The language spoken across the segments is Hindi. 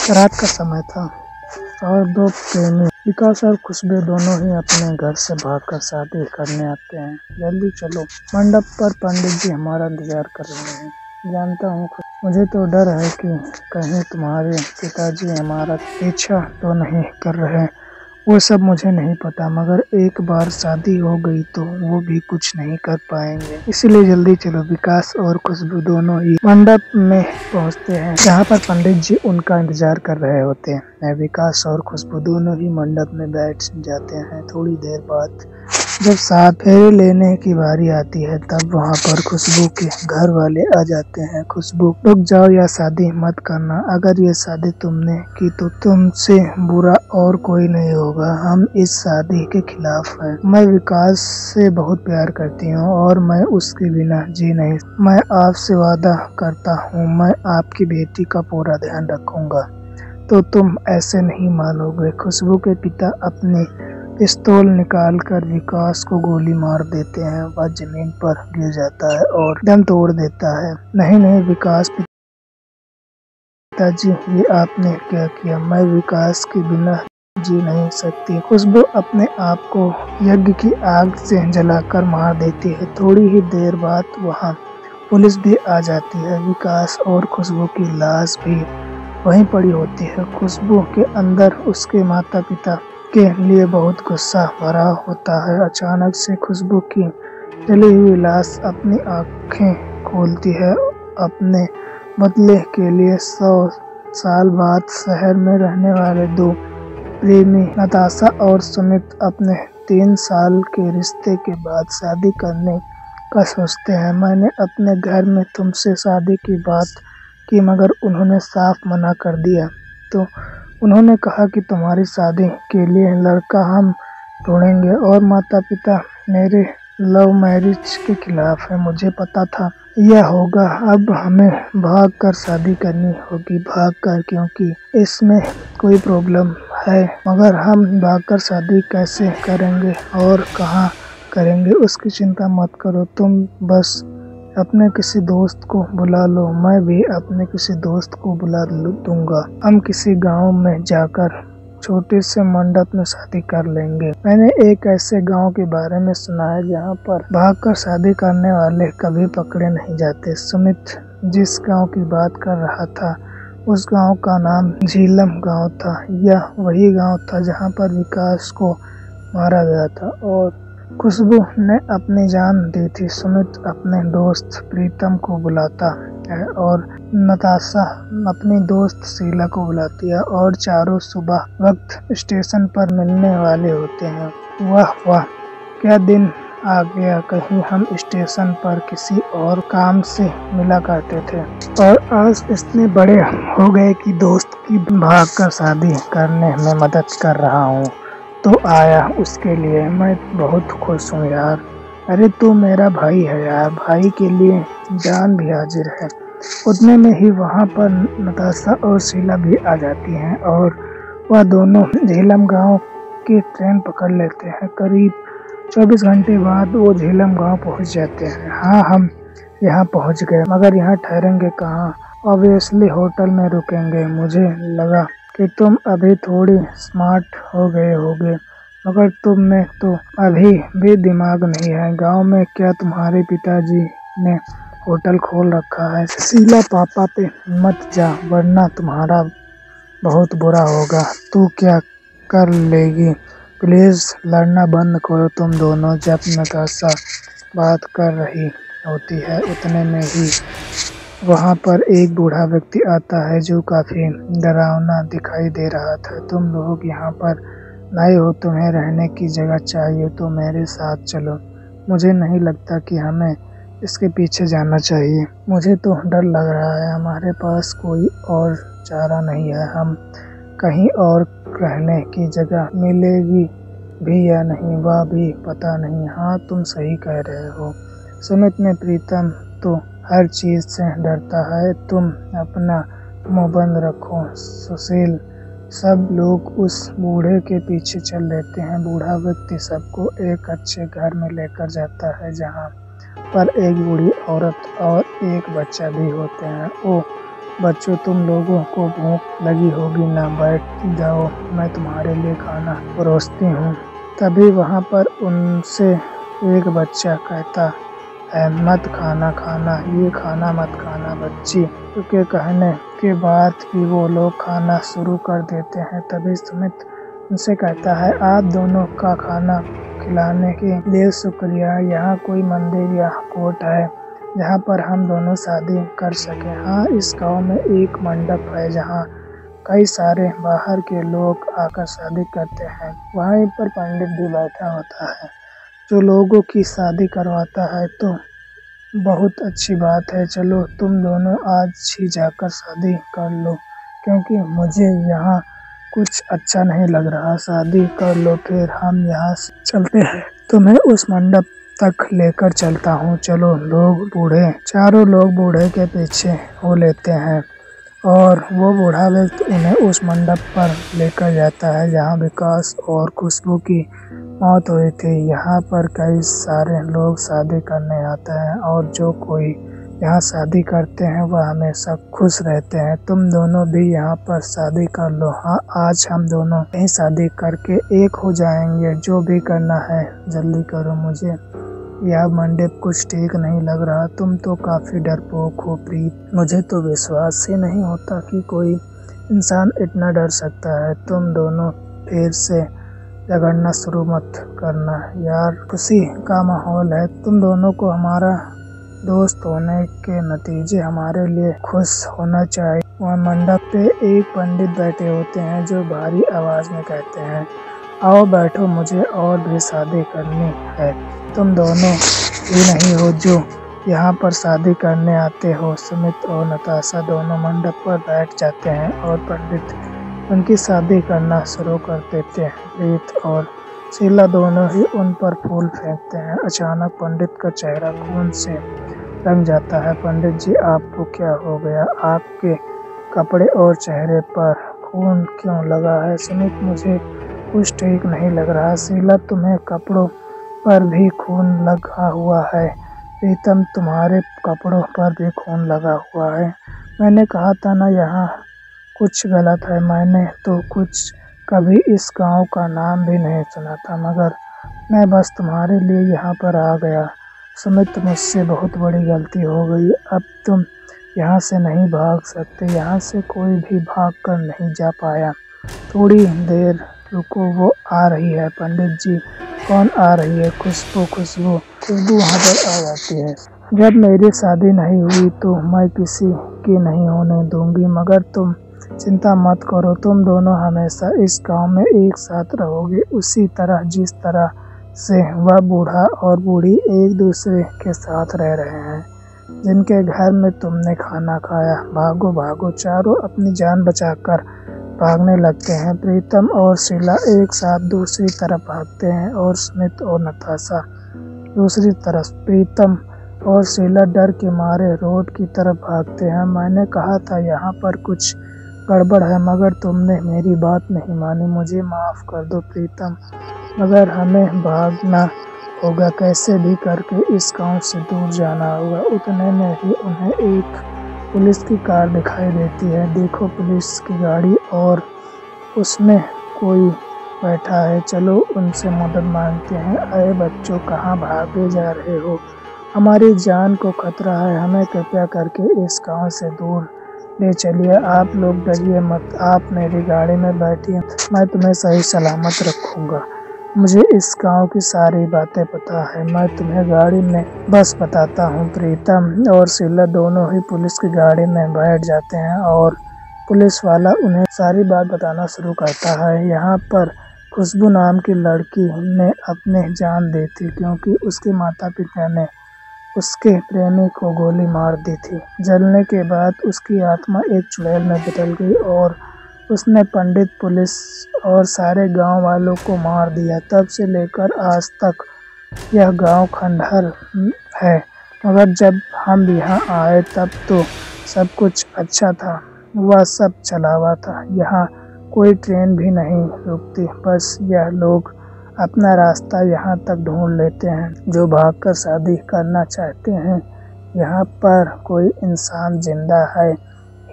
रात का समय था और दो प्रेमी विकास और खुशबू दोनों ही अपने घर से भागकर शादी करने आते हैं। जल्दी चलो, मंडप पर पंडित जी हमारा इंतजार कर रहे हैं। जानता हूँ मुझे तो डर है कि कहीं तुम्हारे पिताजी हमारा पीछा तो नहीं कर रहे। वो सब मुझे नहीं पता, मगर एक बार शादी हो गई तो वो भी कुछ नहीं कर पाएंगे, इसलिए जल्दी चलो। विकास और खुशबू दोनों ही मंडप में पहुंचते हैं, जहां पर पंडित जी उनका इंतजार कर रहे होते हैं। विकास और खुशबू दोनों ही मंडप में बैठ जाते हैं। थोड़ी देर बाद जब साथ फेरे लेने की बारी आती है, तब वहाँ पर खुशबू के घर वाले आ जाते हैं। खुशबू, रुक जाओ, या शादी मत करना। अगर ये शादी तुमने की तो तुमसे बुरा और कोई नहीं होगा। हम इस शादी के खिलाफ हैं। मैं विकास से बहुत प्यार करती हूँ और मैं उसके बिना जी नहीं। मैं आपसे वादा करता हूँ, मैं आपकी बेटी का पूरा ध्यान रखूंगा। तो तुम ऐसे नहीं मानोगे। खुशबू के पिता अपने पिस्तौल निकालकर विकास को गोली मार देते हैं। वह जमीन पर गिर जाता है और दम तोड़ देता है। नहीं विकास, पिताजी, ये आपने क्या किया? मैं विकास के बिना जी नहीं सकती। खुशबू अपने आप को यज्ञ की आग से जलाकर मार देती है। थोड़ी ही देर बाद वहाँ पुलिस भी आ जाती है। विकास और खुशबू की लाश भी वहीं पड़ी होती है। खुशबू के अंदर उसके माता पिता के लिए बहुत गुस्सा भरा होता है। अचानक से खुशबू की जली हुई लाश अपनी आंखें खोलती है। अपने बदले के लिए 100 साल बाद शहर में रहने वाले दो प्रेमी नताशा और सुमित अपने 3 साल के रिश्ते के बाद शादी करने का सोचते हैं। मैंने अपने घर में तुमसे शादी की बात की, मगर उन्होंने साफ मना कर दिया। तो उन्होंने कहा कि तुम्हारी शादी के लिए लड़का हम ढूंढेंगे, और माता पिता मेरे लव मैरिज के खिलाफ है। मुझे पता था यह होगा। अब हमें भाग कर शादी करनी होगी, भाग कर, क्योंकि इसमें कोई प्रॉब्लम है। मगर हम भागकर शादी कैसे करेंगे और कहाँ करेंगे, उसकी चिंता मत करो। तुम बस अपने किसी दोस्त को बुला लो, मैं भी अपने किसी दोस्त को बुला दूंगा। हम किसी गांव में जाकर छोटे से मंडप में शादी कर लेंगे। मैंने एक ऐसे गांव के बारे में सुना है जहां पर भागकर शादी करने वाले कभी पकड़े नहीं जाते। सुमित जिस गांव की बात कर रहा था, उस गांव का नाम झीलम गांव था। यह वही गांव था जहां पर विकास को मारा गया था और खुशबू ने अपनी जान दी थी। सुमित अपने दोस्त प्रीतम को बुलाता है और नताशा अपनी दोस्त शीला को बुलाती है, और चारों सुबह वक्त स्टेशन पर मिलने वाले होते हैं। वाह वाह, क्या दिन आ गया। कहीं हम स्टेशन पर किसी और काम से मिला करते थे और आज इतने बड़े हो गए कि दोस्त की भागकर शादी करने में मदद कर रहा हूँ। तो आया उसके लिए मैं बहुत खुश हूँ यार। अरे तू मेरा भाई है यार, भाई के लिए जान भी हाजिर है। उतने में ही वहाँ पर नताशा और शीला भी आ जाती हैं और वह दोनों झेलम गांव की ट्रेन पकड़ लेते हैं। करीब 24 घंटे बाद वो झेलम गांव पहुँच जाते हैं। हाँ, हम यहाँ पहुँच गए, मगर यहाँ ठहरेंगे कहाँ? ऑब्वियसली होटल में रुकेंगे। मुझे लगा कि तुम अभी थोड़ी स्मार्ट हो गए होगे, मगर तुम में तो अभी भी दिमाग नहीं है। गांव में क्या तुम्हारे पिताजी ने होटल खोल रखा है? शीला, पापा पे मत जा, वरना तुम्हारा बहुत बुरा होगा। तू क्या कर लेगी? प्लीज लड़ना बंद करो तुम दोनों। जब नताशा बात कर रही होती है, उतने में ही वहाँ पर एक बूढ़ा व्यक्ति आता है जो काफी डरावना दिखाई दे रहा था। तुम लोग यहाँ पर नए हो, तुम्हें रहने की जगह चाहिए तो मेरे साथ चलो। मुझे नहीं लगता कि हमें इसके पीछे जाना चाहिए। मुझे तो डर लग रहा है। हमारे पास कोई और चारा नहीं है। हम कहीं और रहने की जगह मिलेगी भी या नहीं, वह भी पता नहीं। हाँ, तुम सही कह रहे हो सुमित ने। प्रीतम तो हर चीज से डरता है। तुम अपना मुंह बंद रखो। सुशील, सब लोग उस बूढ़े के पीछे चल देते हैं। बूढ़ा व्यक्ति सबको एक अच्छे घर में लेकर जाता है, जहाँ पर एक बूढ़ी औरत और एक बच्चा भी होते हैं। ओ बच्चों, तुम लोगों को भूख लगी होगी ना, बैठ जाओ, मैं तुम्हारे लिए खाना परोसती हूँ। तभी वहाँ पर उनसे एक बच्चा कहता है, मत खाना खाना, ये खाना मत खाना बच्ची। के कहने के बाद भी वो लोग खाना शुरू कर देते हैं। तभी सुमित उनसे कहता है, आप दोनों का खाना खिलाने के लिए शुक्रिया। यहाँ कोई मंदिर या कोर्ट है जहाँ पर हम दोनों शादी कर सकें? हाँ, इस गांव में एक मंडप है जहाँ कई सारे बाहर के लोग आकर शादी करते हैं। वहीं पर पंडित भी बैठा होता है जो लोगों की शादी करवाता है। तो बहुत अच्छी बात है, चलो तुम दोनों आज ही जाकर शादी कर लो, क्योंकि मुझे यहाँ कुछ अच्छा नहीं लग रहा। शादी कर लो, फिर हम यहाँ से चलते हैं। तुम्हें उस मंडप तक लेकर चलता हूँ, चलो। चारों लोग बूढ़े के पीछे हो लेते हैं और वो बूढ़ा व्यक्ति उन्हें उस मंडप पर लेकर जाता है जहाँ विकास और खुशबू की मौत हुई थी। यहाँ पर कई सारे लोग शादी करने आते हैं और जो कोई यहाँ शादी करते हैं वह हमेशा खुश रहते हैं। तुम दोनों भी यहाँ पर शादी कर लो। हाँ, आज हम दोनों यहीं शादी करके एक हो जाएंगे। जो भी करना है जल्दी करो, मुझे यह मंडप कुछ ठीक नहीं लग रहा। तुम तो काफी डरपोक हो प्रीत, मुझे तो विश्वास ही नहीं होता कि कोई इंसान इतना डर सकता है। तुम दोनों फिर से झगड़ना शुरू मत करना यार, खुशी का माहौल है। तुम दोनों को हमारा दोस्त होने के नतीजे हमारे लिए खुश होना चाहिए। वह मंडप पे एक पंडित बैठे होते हैं जो भारी आवाज में कहते हैं, आओ बैठो, मुझे और भी शादी करनी है। तुम दोनों ही नहीं हो जो यहाँ पर शादी करने आते हो। सुमित और नताशा दोनों मंडप पर बैठ जाते हैं और पंडित उनकी शादी करना शुरू कर देते हैं। प्रीत और शीला दोनों ही उन पर फूल फेंकते हैं। अचानक पंडित का चेहरा खून से रंग जाता है। पंडित जी, आपको क्या हो गया? आपके कपड़े और चेहरे पर खून क्यों लगा है? सुमित, मुझे कुछ ठीक नहीं लग रहा। शीला, तुम्हें कपड़ों पर भी खून लगा हुआ है। प्रीतम, तुम्हारे कपड़ों पर भी खून लगा हुआ है। मैंने कहा था ना, यहाँ कुछ गलत है। मैंने तो कुछ कभी इस गांव का नाम भी नहीं सुना था, मगर मैं बस तुम्हारे लिए यहाँ पर आ गया। सुमित, मुझसे बहुत बड़ी गलती हो गई। अब तुम यहाँ से नहीं भाग सकते। यहाँ से कोई भी भाग कर नहीं जा पाया। थोड़ी देर रुको, वो आ रही है। पंडित जी, कौन आ रही है? खुशबू वहाँ पर आ जाती है। जब मेरी शादी नहीं हुई तो मैं किसी की नहीं होने दूंगी, मगर तुम चिंता मत करो। तुम दोनों हमेशा इस गांव में एक साथ रहोगे, उसी तरह जिस तरह से वह बूढ़ा और बूढ़ी एक दूसरे के साथ रह रहे हैं, जिनके घर में तुमने खाना खाया। भागो भागो, चारों अपनी जान बचाकर भागने लगते हैं। प्रीतम और शीला एक साथ दूसरी तरफ भागते हैं और सुमित और नताशा दूसरी तरफ। प्रीतम और शीला डर के मारे रोड की तरफ भागते हैं। मैंने कहा था यहाँ पर कुछ गड़बड़ है, मगर तुमने मेरी बात नहीं मानी। मुझे माफ कर दो प्रीतम, मगर हमें भागना होगा। कैसे भी करके इस गांव से दूर जाना होगा। उतने में ही उन्हें एक पुलिस की कार दिखाई देती है। देखो, पुलिस की गाड़ी, और उसमें कोई बैठा है। चलो उनसे मदद मांगते हैं। अरे बच्चों, कहाँ भागे जा रहे हो? हमारी जान को खतरा है, हमें कृपया करके इस गांव से दूर ले चलिए। आप लोग डरिए मत, आप मेरी गाड़ी में बैठिए, मैं तुम्हें सही सलामत रखूंगा। मुझे इस गांव की सारी बातें पता है, मैं तुम्हें गाड़ी में बस बताता हूँ। प्रीतम और शीला दोनों ही पुलिस की गाड़ी में बैठ जाते हैं और पुलिस वाला उन्हें सारी बात बताना शुरू करता है। यहाँ पर खुशबू नाम की लड़की ने अपनी जान दी थी, क्योंकि उसके माता पिता ने उसके प्रेमी को गोली मार दी थी। जलने के बाद उसकी आत्मा एक चुड़ैल में बदल गई और उसने पंडित, पुलिस और सारे गांव वालों को मार दिया। तब से लेकर आज तक यह गांव खंडहर है, मगर जब हम यहाँ आए तब तो सब कुछ अच्छा था। वह सब चला हुआ था। यहाँ कोई ट्रेन भी नहीं रुकती, बस यह लोग अपना रास्ता यहाँ तक ढूंढ लेते हैं जो भागकर शादी करना चाहते हैं। यहाँ पर कोई इंसान जिंदा है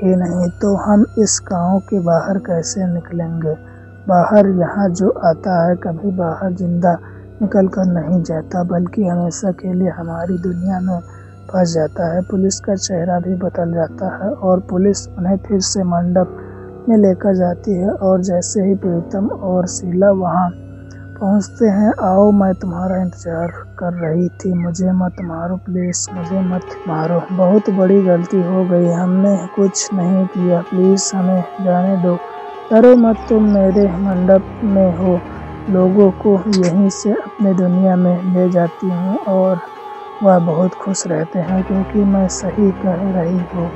ही नहीं तो हम इस गांव के बाहर कैसे निकलेंगे। बाहर यहाँ जो आता है कभी बाहर जिंदा निकल कर नहीं जाता, बल्कि हमेशा के लिए हमारी दुनिया में फंस जाता है। पुलिस का चेहरा भी बदल जाता है और पुलिस उन्हें फिर से मंडप में लेकर जाती है। और जैसे ही प्रीतम और शीला वहाँ पहुँचते हैं, आओ मैं तुम्हारा इंतजार कर रही थी, मुझे मत मारो प्लीज़, मुझे मत मारो, बहुत बड़ी गलती हो गई, हमने कुछ नहीं किया, प्लीज़ हमें जाने दो, डरो मत, तुम मेरे मंडप में हो, लोगों को यहीं से अपने दुनिया में ले जाती हूँ और वह बहुत खुश रहते हैं क्योंकि मैं सही कह रही हूँ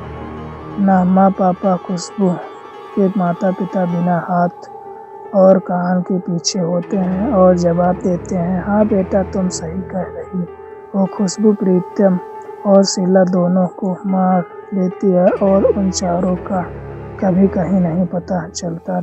ना। माँ पापा खुशबू के माता पिता बिना हाथ और कान के पीछे होते हैं और जवाब देते हैं, हाँ बेटा तुम सही कह रही हो। खुशबू प्रीतम और शीला दोनों को मार देती है और उन चारों का कभी कहीं नहीं पता चलता।